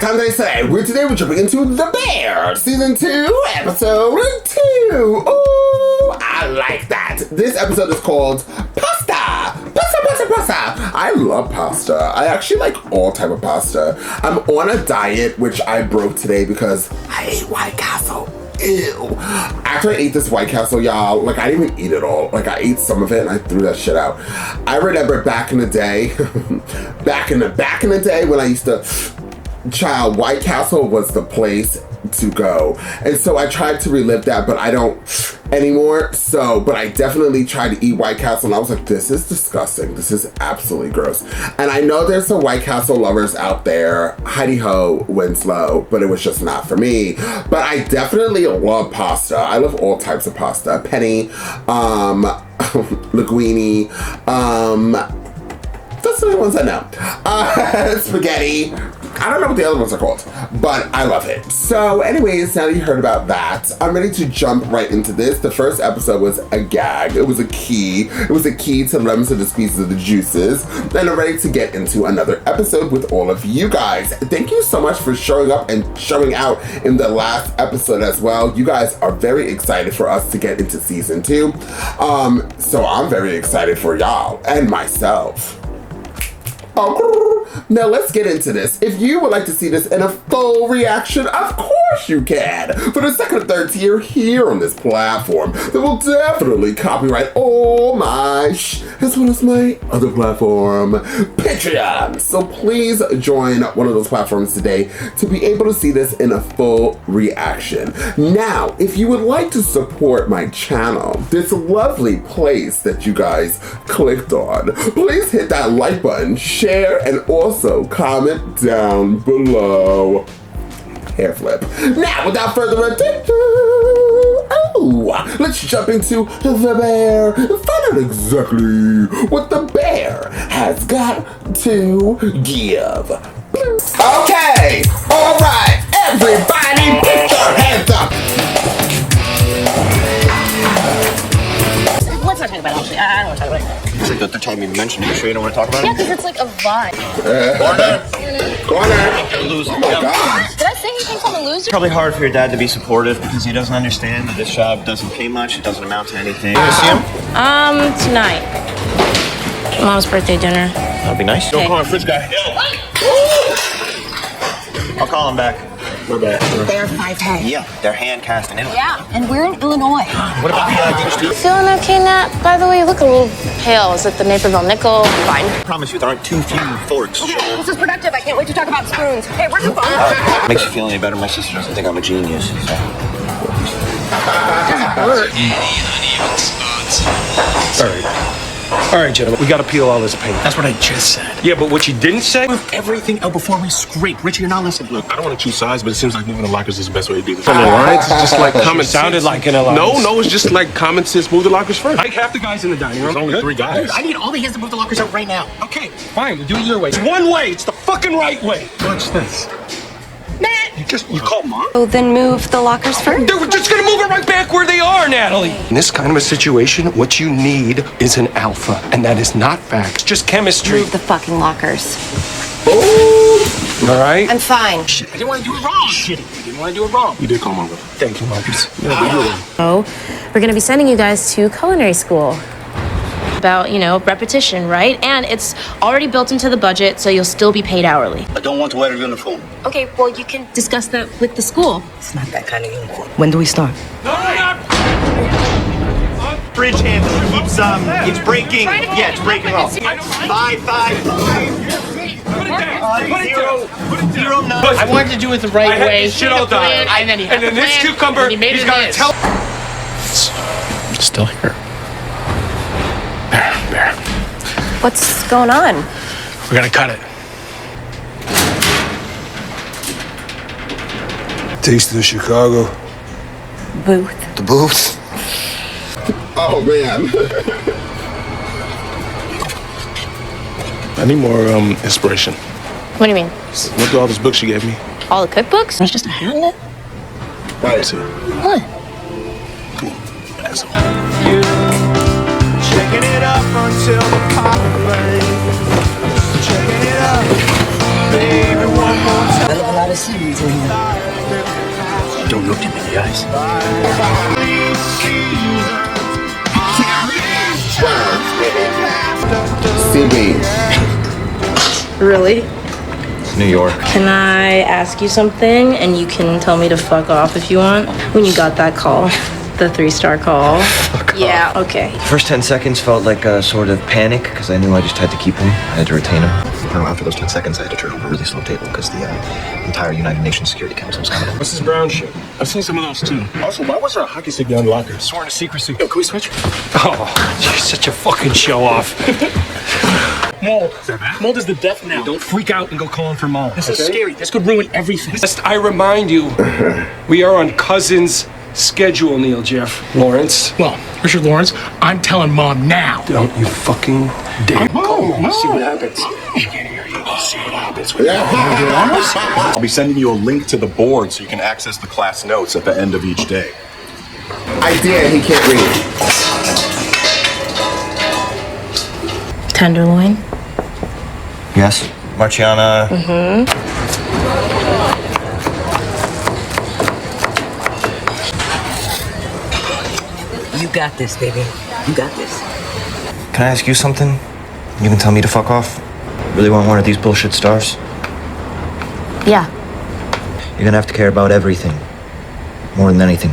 Conde today. We're jumping into The Bear, Season 2, Episode 2. Ooh, I like that. This episode is called Pasta. Pasta. I love pasta. I actually like all type of pasta. I'm on a diet, which I broke today because I ate White Castle. Ew. After I ate this White Castle, y'all, like, I didn't even eat it all. Like, I ate some of it and I threw that shit out. I remember back in the day, back in the day when I used to, White Castle was the place to go. And so I tried to relive that, but I don't anymore. So, but I definitely tried to eat White Castle and I was like, this is disgusting. This is absolutely gross. And I know there's some White Castle lovers out there. Heidi Ho, Winslow, but it was just not for me. But I definitely love pasta. I love all types of pasta. Penny, linguine, that's the only ones I know. Spaghetti. I don't know what the other ones are called, but I love it. So anyways, now that you heard about that, I'm ready to jump right into this. The first episode was a gag. It was a key. It was a key to lemons to the pieces of the juices. And I'm ready to get into another episode with all of you guys. Thank you so much for showing up and showing out in the last episode as well. You guys are very excited for us to get into season 2. So I'm very excited for y'all and myself. Oh, now let's get into this. If you would like to see this in a full reaction, of course you can. For the second or third tier here on this platform, that will definitely copyright all my as well as my other platform, Patreon. So please join one of those platforms today to be able to see this in a full reaction. Now, if you would like to support my channel, this lovely place that you guys clicked on, please hit that like button, share, and also comment down below. Hair flip. Now, without further ado, let's jump into The Bear and find out exactly what The Bear has got to give. Okay, all right, everybody put your hands up. Let's not talk about it, actually. I don't want to talk about it. It's like the third time you mentioned it. You sure you don't want to talk about it? Yeah, because it's like a vibe. Corner. Loser. Oh my God. Did I say anything called a loser? Probably hard for your dad to be supportive because he doesn't understand that this job doesn't pay much. It doesn't amount to anything. You gonna see him? Tonight. Mom's birthday dinner. That'd be nice. Don't call him Fridge Guy. I'll call him back. My bad. They're 5'10". Yeah, they're hand cast in Italy. Yeah, and we're in Illinois. What about the You feeling okay, Nat? By the way, you look a little pale. Is it the Naperville nickel? Fine. I promise you there aren't too few forks. Okay, this is productive. I can't wait to talk about spoons. Hey, where's the phone? Makes you feel any better. My sister doesn't think I'm a genius. So. All right, gentlemen, we got to peel all this paint. That's what I just said. Yeah, but what you didn't say? Move everything out before we scrape. Richie, you're not listening. Look, I don't want to choose sides, but it seems like moving the lockers is the best way to do this. An alliance is just like common sense. Sounded like an alliance. No, it's just like common sense. Move the lockers first. Like half the guys in the dining room. There's only 3 guys. Dude, I need all the hands to move the lockers out right now. Okay, fine. We'll do it your way. It's one way. It's the fucking right way. Watch this. You call Mom? Oh, then move the lockers first. They're just gonna move it right back where they are, Natalie. In this kind of a situation, what you need is an alpha, and that is not facts, just chemistry. Move the fucking lockers. All right? I'm fine. I didn't want to do it wrong. Shit, I didn't want to do it wrong. You did call Mom. Thank you, Marcus. Oh, we're going to be sending you guys to culinary school. About, repetition, right? And it's already built into the budget, so you'll still be paid hourly. I don't want to wear a uniform. Okay, well, you can discuss that with the school. It's not that kind of uniform. When do we start? Fridge handle keeps it's breaking. Yeah, it's breaking off. 5, 0, 9. I wanted to do it the right way. Shit all done. And then he had And then the this plan, cucumber, and he made he's it got to his. tell. Still here. Bear. What's going on? We're gonna cut it. Taste of Chicago. Booth. The booth. Oh man. I need more inspiration. What do you mean? Look at all those books you gave me. All the cookbooks? There's just a hat in it. Right. See. What? Checking it up until the pop Checking it up, baby, one more time. the ice. CB. Really? It's New York. Can I ask you something and you can tell me to fuck off if you want? When you got that call, the 3-star call. Yeah, okay. The first 10 seconds felt like a sort of panic because I knew I just had to keep him. I had to retain him. After those 10 seconds, I had to turn over a really slow table because the entire United Nations Security Council was coming in. What's this brown shit? I've seen some of those too. Also, why was there a hockey stick down the locker? Sworn to secrecy. Yo, can we switch? Oh, you're such a fucking show off. Mold. Is that bad? Mold is the death now. Don't freak out and go calling for mold. This is scary. This could ruin everything. Just, I remind you, we are on Cousin's schedule, Neil Jeff Lawrence. Well, Richard Lawrence, I'm telling Mom now. Don't you fucking dare. Mom. See what happens. She can't hear you. See what happens. I'll be sending you a link to the board so you can access the class notes at the end of each day. Idea, he can't read. Tenderloin? Yes. Marciana. You got this, baby. You got this. Can I ask you something? You can tell me to fuck off? Really want one of these bullshit stars? Yeah. You're gonna have to care about everything. More than anything.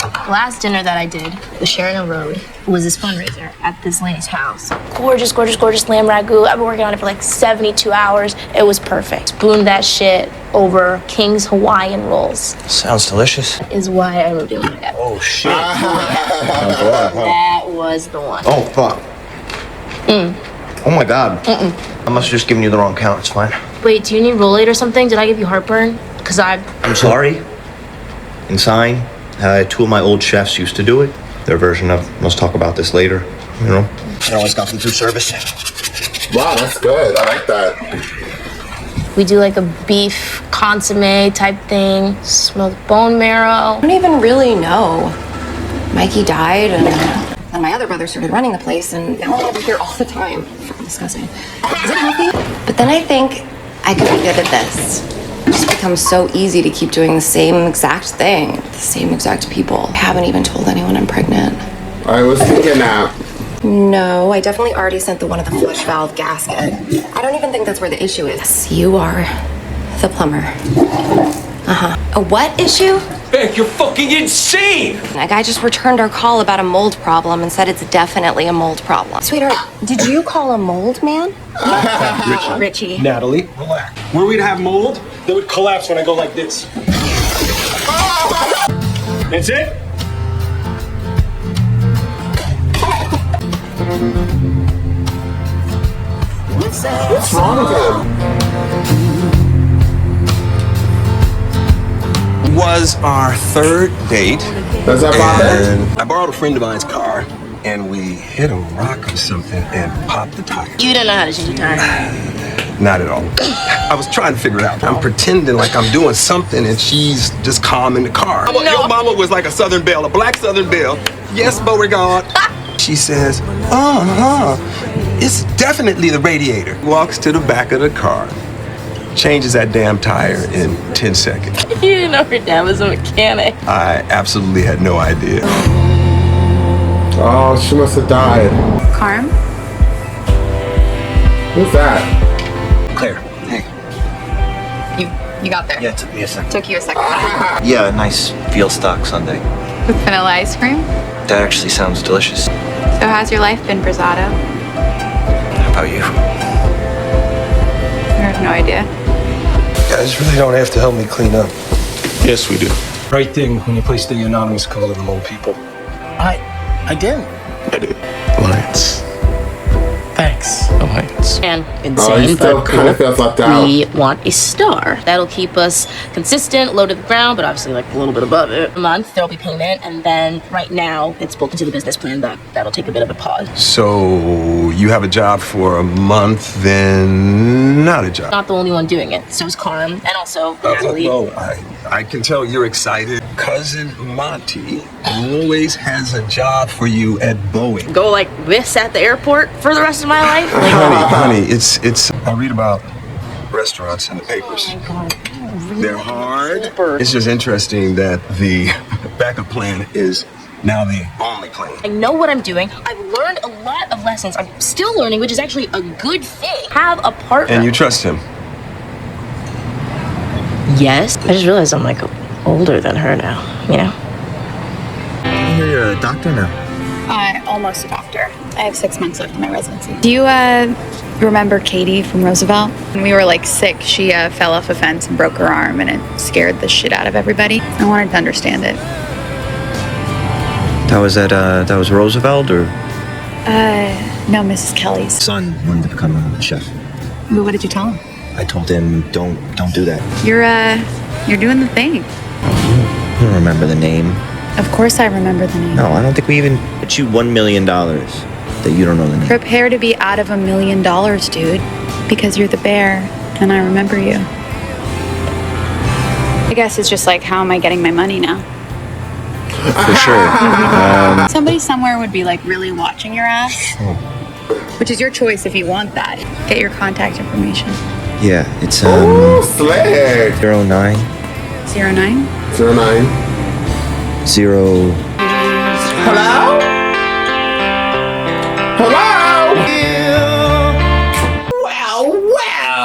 The last dinner that I did, the Sheridan Road, was this fundraiser at this lady's house. Gorgeous, gorgeous, gorgeous lamb ragu. I've been working on it for like 72 hours. It was perfect. Spooned that shit over King's Hawaiian rolls. Sounds delicious. Is why I moved in with my dad. Oh, shit. That was the one. Oh, fuck. Oh, my God. I must have just given you the wrong count. It's fine. Wait, do you need Rolade or something? Did I give you heartburn? Because I'm sorry. In sign, two of my old chefs used to do it. Their version of, let's talk about this later, you know? I always got them through service. Wow, that's good. I like that. we do like a beef consomme type thing. Smoked bone marrow. I don't even really know. Mikey died, and my other brother started running the place, and now I'm over here all the time. Freaking disgusting. Is it healthy? But then I think I could be good at this. It just becomes so easy to keep doing the same exact thing, the same exact people. I haven't even told anyone I'm pregnant. I was thinking that. No, I definitely already sent the one of the flush valve gasket. I don't even think that's where the issue is. You are the plumber. A what issue? Man, you're fucking insane! A guy just returned our call about a mold problem and said it's definitely a mold problem. Sweetheart, did you call a mold man? Richie. Natalie. Relax. Were we to have mold, they would collapse when I go like this. That's it? What's wrong with him? Was our third date. Does that bother? And I borrowed a friend of mine's car, and we hit a rock or something and popped the tire. You don't know how to change a tire. Not at all. I was trying to figure it out. I'm pretending like I'm doing something, and she's just calm in the car. No. Your mama was like a Southern Belle, a black Southern Belle. Yes, Beauregard. She says, it's definitely the radiator. Walks to the back of the car, changes that damn tire in 10 seconds. You didn't know her dad was a mechanic. I absolutely had no idea. Oh, she must have died. Carm? Who's that? Claire, hey. You got there. Yeah, it took me a second. Took you a second. Yeah, a nice veal stock sundae. With vanilla ice cream? That actually sounds delicious. So how's your life been, Brizzato? How about you? I have no idea. You guys really don't have to help me clean up. Yes, we do. Right thing when you place the anonymous call to the low people. I didn't. I did. Alliance. Thanks, Alliance. And Oh, he insane, still but kind of feels left out. we want a star. That'll keep us consistent, low to the ground, but obviously like a little bit above it. A month, there'll be payment, and then right now it's built into the business plan that that'll take a bit of a pause. So you have a job for a month, then not a job. Not the only one doing it. So is Carm, and also Natalie. Oh, I can tell you're excited. Cousin Monty always has a job for you at Boeing. Go like this at the airport for the rest of my life? Like, Honey, it's. I read about restaurants in the papers. They're hard. It's just interesting that the backup plan is now the only plan. I know what I'm doing. I've learned a lot of lessons. I'm still learning, which is actually a good thing. Have a partner. And you trust him? Yes. I just realized I'm like older than her now, you know? You're a doctor now. Almost a doctor. I have 6 months left in my residency. Do you remember Katie from Roosevelt? When we were like sick, she fell off a fence and broke her arm, and it scared the shit out of everybody. I wanted to understand it. That was Roosevelt, or? No, Mrs. Kelly's Son wanted to become a chef. Well, what did you tell him? I told him, don't do that. You're doing the thing. I don't remember the name. Of course I remember the name. No, I don't think we even bet you $1 million that you don't know the name. Prepare to be out of $1 million, dude. Because you're the bear, and I remember you. I guess it's just like, how am I getting my money now? For sure. Somebody somewhere would be like really watching your ass. Which is your choice if you want that. Get your contact information. Yeah, it's slick. 09 09? 09. 0. Hello?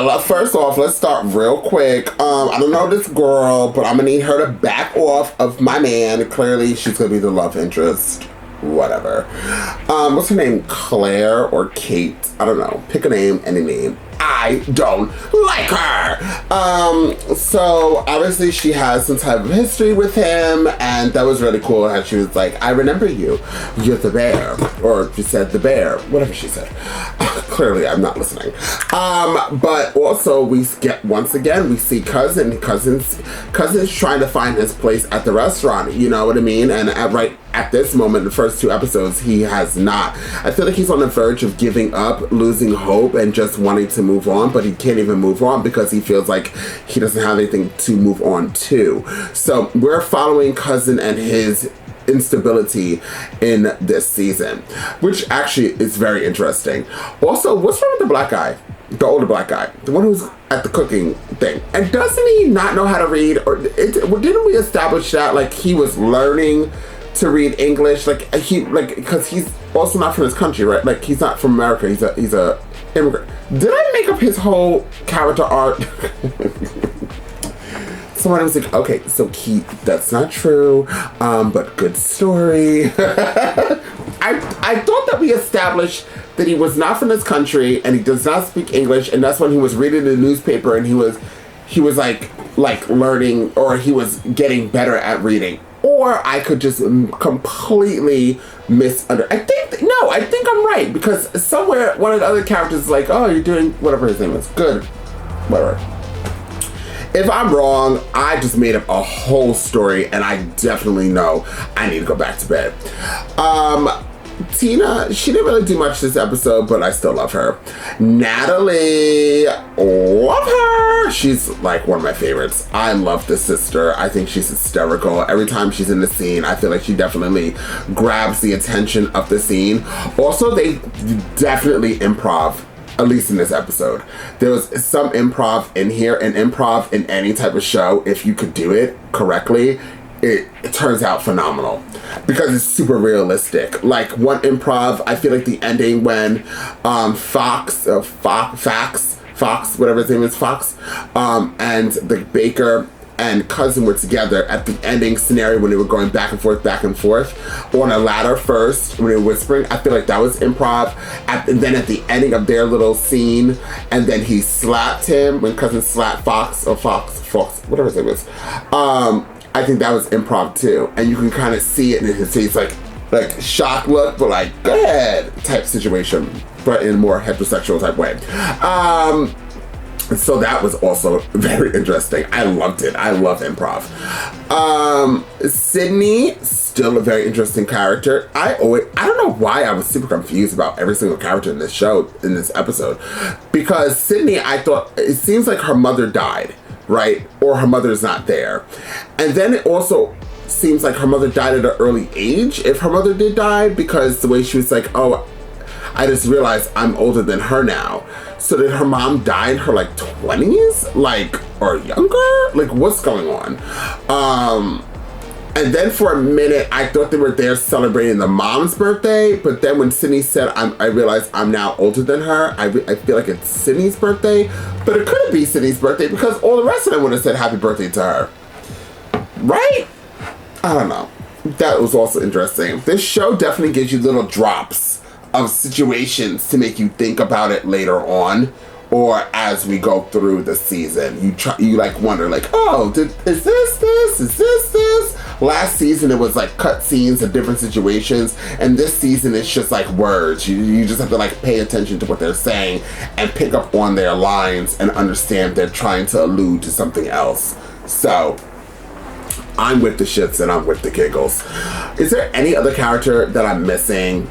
Well, first off, let's start real quick. I don't know this girl, but I'm gonna need her to back off of my man. Clearly, she's gonna be the love interest. Whatever. What's her name? Claire or Kate? I don't know. Pick a name, any name. I don't like her. So obviously she has some type of history with him, and that was really cool how she was like, I remember you. You're the bear. Or she said the bear. Whatever she said. Clearly I'm not listening. But also we see Cousin's trying to find his place at the restaurant, you know what I mean? And right at this moment, the first 2 episodes, he has not. I feel like he's on the verge of giving up, losing hope, and just wanting to move on, but he can't even move on because he feels like he doesn't have anything to move on to. So we're following Cousin and his instability in this season, which actually is very interesting. Also, what's wrong with the black guy? The older black guy, the one who's at the cooking thing, and doesn't he not know how to read? Or didn't we establish that like he was learning to read English, because he's also not from this country, right? Like he's not from America. He's a immigrant. Did I make up his whole character arc? Someone was like, okay, so that's not true, but good story. I thought that we established that he was not from this country and he does not speak English, and that's when he was reading the newspaper and he was like learning, or he was getting better at reading. Or I could just completely I think I'm right, because somewhere one of the other characters is like, oh, you're doing whatever his name is. Good. Whatever. If I'm wrong, I just made up a whole story, and I definitely know I need to go back to bed. Tina, she didn't really do much this episode, but I still love her. Natalie, love her. She's like one of my favorites. I love this sister. I think she's hysterical. Every time she's in the scene, I feel like she definitely grabs the attention of the scene. Also, they definitely improv. At least in this episode. There was some improv in here, and improv in any type of show, if you could do it correctly, it turns out phenomenal. Because it's super realistic. Like one improv, I feel like the ending when Fox, whatever his name is, Fox, and the baker and Cousin were together at the ending scenario when they were going back and forth on a ladder first when they were whispering. I feel like that was improv. And then at the ending of their little scene, and then he slapped him when Cousin slapped Fox, whatever his name is. I think that was improv too. And you can kind of see it in his face, like shock look, but like, go ahead type situation, but in a more heterosexual type way. So that was also very interesting. I loved it. I love improv. Sydney, still a very interesting character. I don't know why I was super confused about every single character in this episode. Because Sydney, I thought, it seems like her mother died, right? Or her mother's not there. And then it also seems like her mother died at an early age, if her mother did die, because the way she was like, oh, I just realized I'm older than her now. So So did her mom die in her like 20s? Like, or younger? Like, what's going on? And then for a minute, I thought they were there celebrating the mom's birthday. But then when Sydney said, I realized I'm now older than her. I feel like it's Sydney's birthday. But it couldn't be Sydney's birthday because all the rest of them would have said happy birthday to her. Right? I don't know. That was also interesting. This show definitely gives you little drops of situations to make you think about it later on. Or as we go through the season, you like wonder like, oh, is this? Last season it was like cut scenes of different situations, and this season it's just like words. You just have to like pay attention to what they're saying and pick up on their lines and understand they're trying to allude to something else. So I'm with the shits and I'm with the giggles. Is there any other character that I'm missing?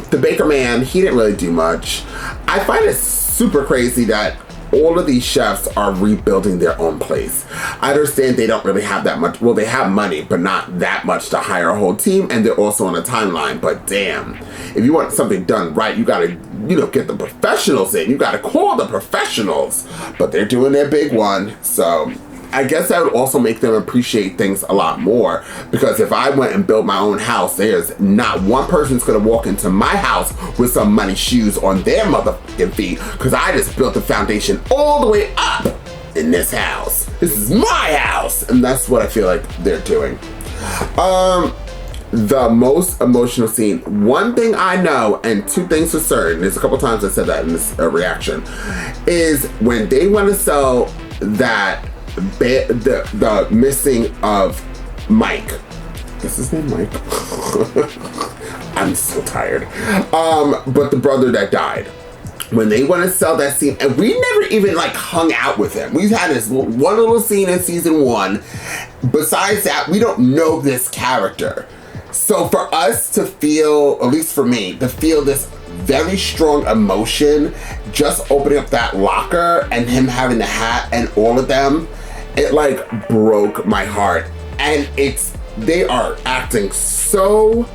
The Baker Man, he didn't really do much. I find it super crazy that all of these chefs are rebuilding their own place. I understand they don't really have that much. Well, they have money, but not that much to hire a whole team, and they're also on a timeline. But damn, if you want something done right, you gotta, get the professionals in. You gotta call the professionals. But they're doing their big one, so I guess that would also make them appreciate things a lot more, because if I went and built my own house, there's not one person's gonna walk into my house with some money shoes on their motherfucking feet, because I just built the foundation all the way up in this house. This is my house, and that's what I feel like they're doing. The most emotional scene, one thing I know, and two things for certain, there's a couple times I said that in this reaction, is when they want to sell that the missing of Mike. Is his name Mike? I'm so tired. But the brother that died. When they want to sell that scene, and we never even like hung out with him. We've had this one little scene in season 1. Besides that, we don't know this character. So for us to feel, at least for me, to feel this very strong emotion just opening up that locker and him having the hat and all of them, it like broke my heart. And they are acting so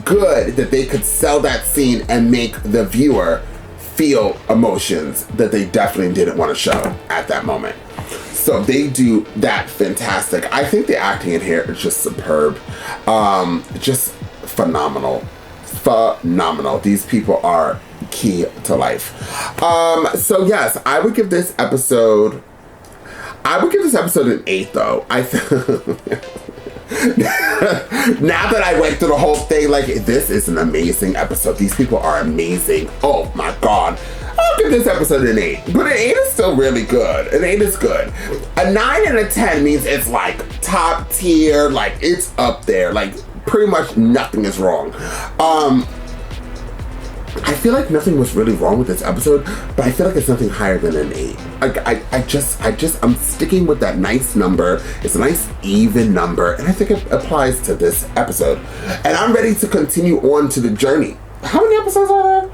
good that they could sell that scene and make the viewer feel emotions that they definitely didn't want to show at that moment. So they do that fantastic. I think the acting in here is just superb. Just phenomenal. Phenomenal. These people are key to life. So yes, I would give this episode an 8 though. Now that I went through the whole thing, like, this is an amazing episode. These people are amazing. Oh my God. I'll give this episode an 8. But an 8 is still really good. An 8 is good. A 9 and a 10 means it's like top tier, like it's up there. Like pretty much nothing is wrong. I feel like nothing was really wrong with this episode, but I feel like it's nothing higher than an 8. I'm sticking with that nice number. It's a nice even number, and I think it applies to this episode. And I'm ready to continue on to the journey. How many episodes are there?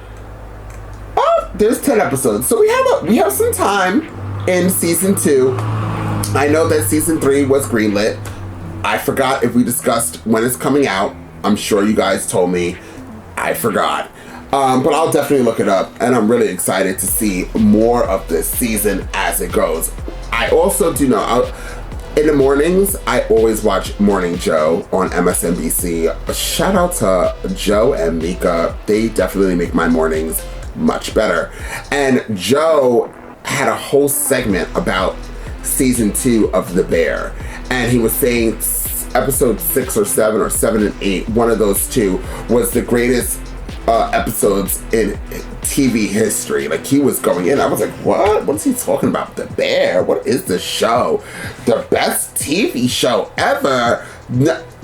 Oh, there's 10 episodes. So we have some time in season 2. I know that season 3 was greenlit. I forgot if we discussed when it's coming out. I'm sure you guys told me. I forgot. But I'll definitely look it up, and I'm really excited to see more of this season as it goes. I also do know, in the mornings, I always watch Morning Joe on MSNBC. Shout out to Joe and Mika. They definitely make my mornings much better. And Joe had a whole segment about season 2 of The Bear, and he was saying episode 6 or 7 or 7 and 8, one of those two, was the greatest episodes in TV history. Like, he was going in, I was like, what is he talking about? The Bear? What is the show? The best TV show ever?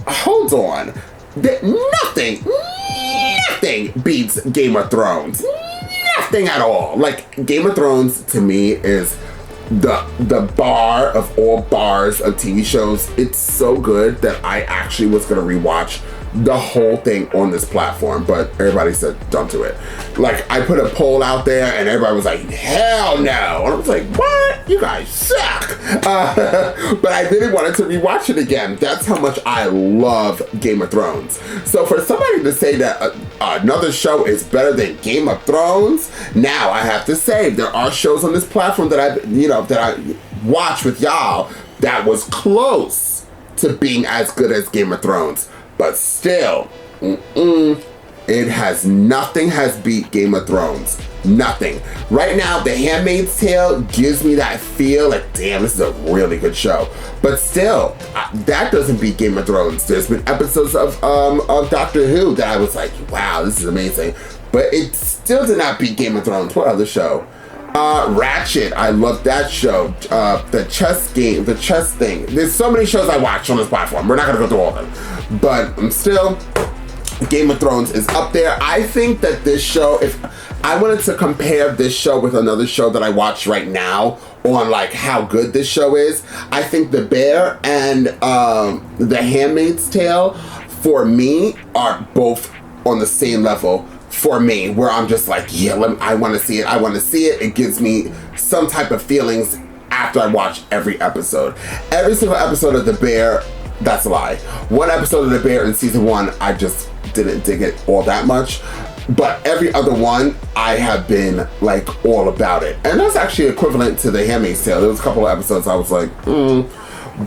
Hold on. Nothing beats Game of Thrones. Nothing at all. Like, Game of Thrones to me is the bar of all bars of TV shows. It's so good that I actually was gonna rewatch the whole thing on this platform, but everybody said don't do it. Like, I put a poll out there and everybody was like, hell no, and I was like, what? You guys suck. But I really wanted to rewatch it again. That's how much I love Game of Thrones. So for somebody to say that another show is better than Game of Thrones. Now I have to say there are shows on this platform that I watch with y'all that was close to being as good as Game of Thrones, but still, nothing has beat Game of Thrones. Nothing. Right now, The Handmaid's Tale gives me that feel like, damn, this is a really good show. But still, that doesn't beat Game of Thrones. There's been episodes of Doctor Who that I was like, wow, this is amazing. But it still did not beat Game of Thrones. What other show? Ratchet, I love that show. The chess thing. There's so many shows I watch on this platform. We're not gonna go through all of them. But still, Game of Thrones is up there. I think that this show, if I wanted to compare this show with another show that I watch right now on like how good this show is, I think The Bear and The Handmaid's Tale, for me, are both on the same level for me, where I'm just like, yeah, I want to see it. I want to see it. It gives me some type of feelings after I watch every episode. Every single episode of The Bear, that's a lie. One episode of The Bear in season 1, I just didn't dig it all that much. But every other one, I have been like all about it. And that's actually equivalent to The Handmaid's Tale. There was a couple of episodes I was like,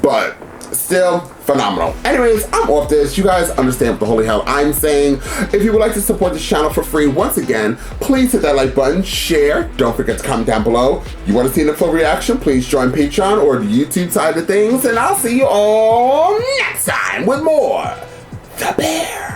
but still phenomenal. Anyways, I'm off this. You guys understand what the holy hell I'm saying. If you would like to support this channel for free, once again, please hit that like button, share. Don't forget to comment down below. You want to see the full reaction? Please join Patreon or the YouTube side of things. And I'll see you all next time with more The Bear.